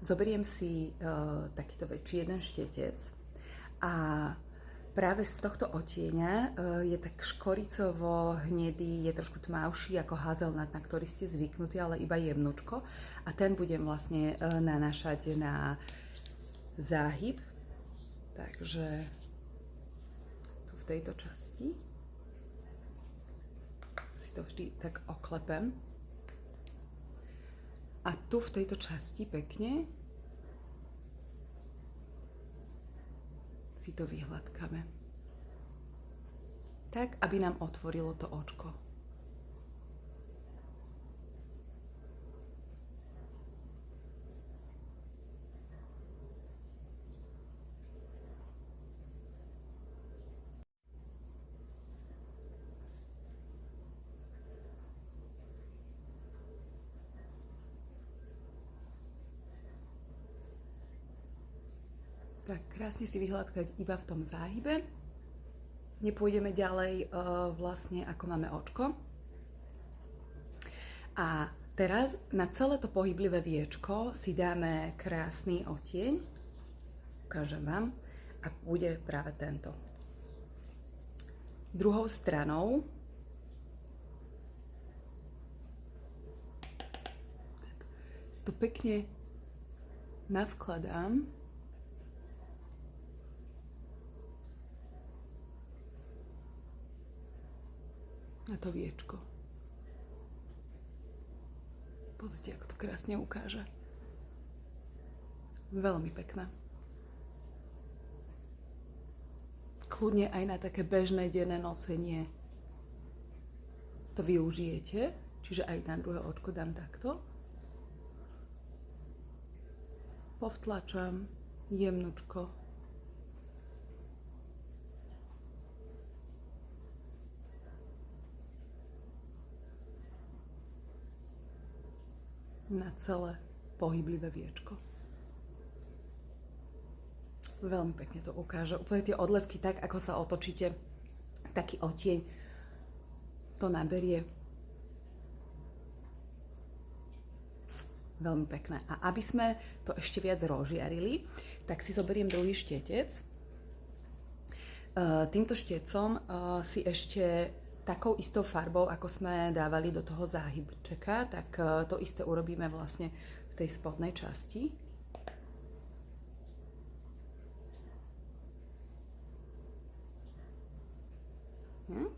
Zoberiem si takýto väčší jeden štetec a práve z tohto odtieňa je tak škoricovo hnedý, je trošku tmavší ako hazelnut, na ktorý ste zvyknutí, ale iba jemnúčko. A ten budem vlastne nanášať na záhyb. Takže tu v tejto časti si to vždy tak oklepem. A tu v tejto časti pekne si to vyhladkáme. Tak, aby nám otvorilo to očko. Tak krásne si vyhľadkať iba v tom záhybe. Nepôjdeme ďalej vlastne ako máme očko. A teraz na celé to pohyblivé viečko si dáme krásny odtieň. Ukážem vám. A bude práve tento. Druhou stranou si to pekne navkladám. Na to viečko. Pozrite, ako to krásne ukáže. Veľmi pekné. Kľudne aj na také bežné denné nosenie to využijete. Čiže aj na druhé očko dám takto. Povtlačam jemnučko. Na celé pohyblivé viečko. Veľmi pekne to ukáže. Úplne tie odlesky, tak ako sa otočíte, taký odtieň to naberie. Veľmi pekné. A aby sme to ešte viac rozžiarili, tak si zoberiem druhý štetec. Týmto štetcom si ešte takou istou farbou, ako sme dávali do toho záhybčeka, tak to isté urobíme vlastne v tej spodnej časti. Tak.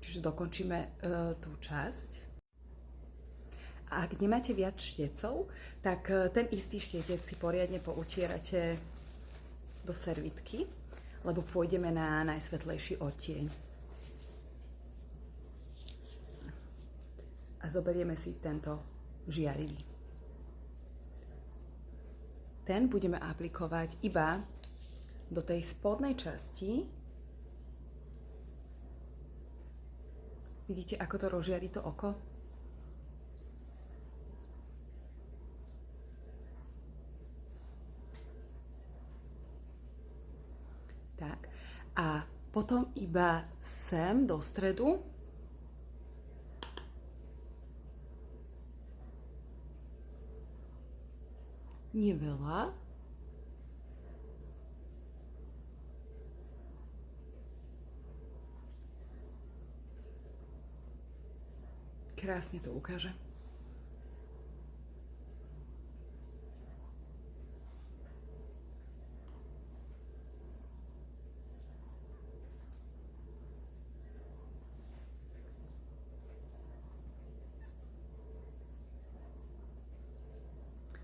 Čiže dokončíme tú časť. A ak nemáte viac štecov, tak ten istý štetec si poriadne poutierate do servitky, lebo pôjdeme na najsvetlejší odtieň. A zoberieme si tento žiarivý. Ten budeme aplikovať iba do tej spodnej časti. Vidíte, ako to rozžiari to oko? Tak. A potom iba sem do stredu nie veľa. Krásne to ukáže.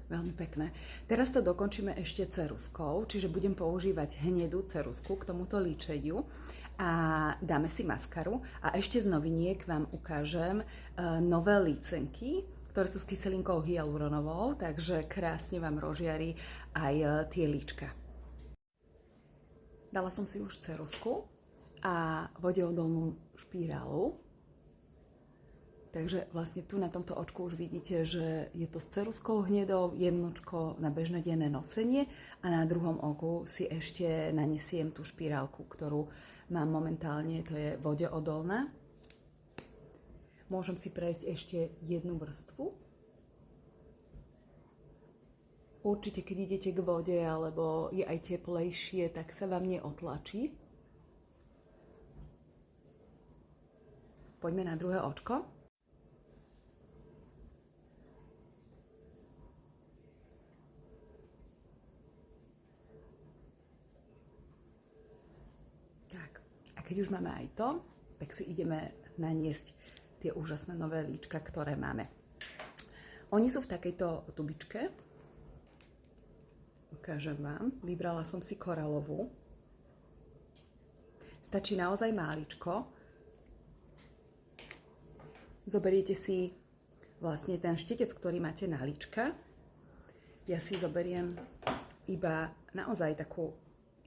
Veľmi pekné. Teraz to dokončíme ešte ceruzkou, čiže budem používať hnedú ceruzku k tomuto líčeniu a dáme si maskaru a ešte z noviniek vám ukážem nové lícenky, ktoré sú s kyselinkou hyaluronovou, takže krásne vám rozžiari aj tie líčka. Dala som si už ceruzku a vodeodolnú špirálu. Takže vlastne tu na tomto očku už vidíte, že je to s ceruzkou hnedou, jemnúčko na bežné denné nosenie a na druhom oku si ešte nanesiem tú špirálku, ktorú mám momentálne, to je vodeodolná. Môžem si prejsť ešte jednu vrstvu. Určite, keď idete k vode, alebo je aj teplejšie, tak sa vám neotlačí. Poďme na druhé očko. Tak, a keď už máme aj to, tak si ideme naniesť tie úžasné nové líčka, ktoré máme. Oni sú v takejto tubičke. Ukážem vám. Vybrala som si koralovú. Stačí naozaj máličko. Zoberiete si vlastne ten štetec, ktorý máte na líčka. Ja si zoberiem iba naozaj takú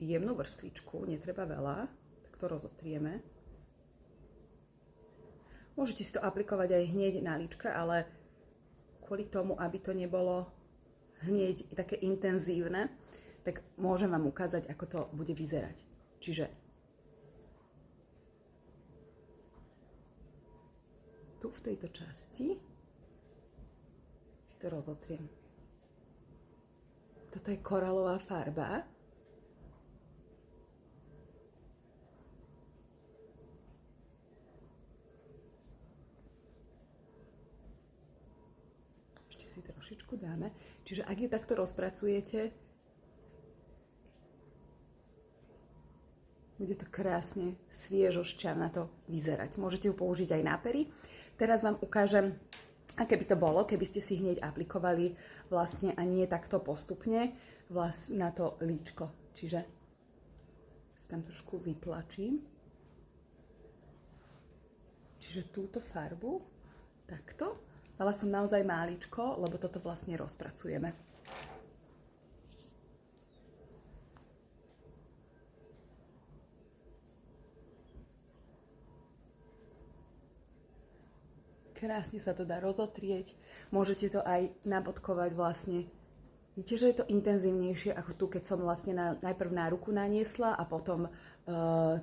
jemnú vrstvičku, netreba veľa, tak to rozotrieme. Môžete si to aplikovať aj hneď na líčka, ale kvôli tomu, aby to nebolo hneď také intenzívne, tak môžem vám ukázať, ako to bude vyzerať. Čiže tu v tejto časti si to rozotriem. Toto je koralová farba. Si trošičku dáme. Čiže ak ju takto rozpracujete, bude to krásne sviežo, šťavnato vyzerať. Môžete ju použiť aj na pery. Teraz vám ukážem, aké by to bolo, keby ste si hneď aplikovali vlastne a nie takto postupne na to líčko. Čiže si tam trošku vytlačím. Čiže túto farbu takto. Dala som naozaj máličko, lebo toto vlastne rozpracujeme. Krásne sa to dá rozotrieť. Môžete to aj nabodkovať vlastne. Vidíte, že je to intenzívnejšie ako tu, keď som vlastne najprv na ruku naniesla a potom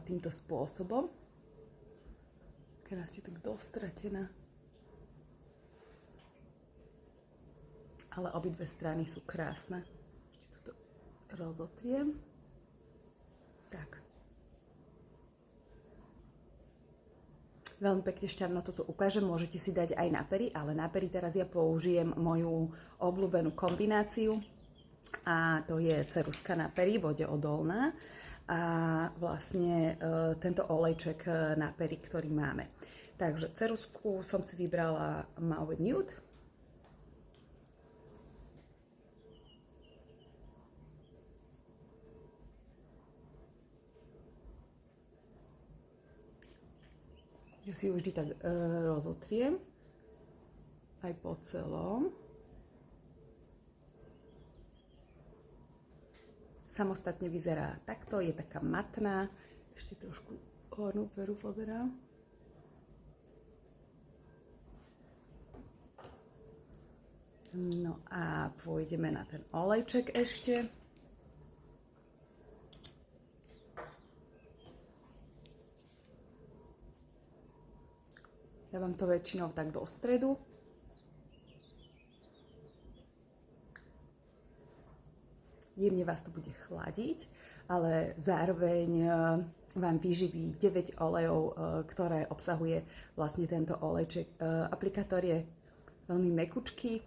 týmto spôsobom. Krásne tak dostratená. Ale obidve strany sú krásne. Ešte toto rozotriem. Tak. Veľmi pekne šťavno toto ukážem. Môžete si dať aj na pery, ale na pery teraz ja použijem moju obľúbenú kombináciu. A to je ceruska na pery, vodeodolná. A vlastne tento olejček na pery, ktorý máme. Takže cerusku som si vybrala Mauve Nude. Ja si ju vždy tak rozotriem, aj po celom. Samostatne vyzerá takto, je taká matná. Ešte trošku hornú peru pozerám. No a pôjdeme na ten olejček ešte. Dávam to väčšinou tak do stredu. Jemne vás to bude chladiť, ale zároveň vám vyživí 9 olejov, ktoré obsahuje vlastne tento olejček. Aplikátor je veľmi mekučký.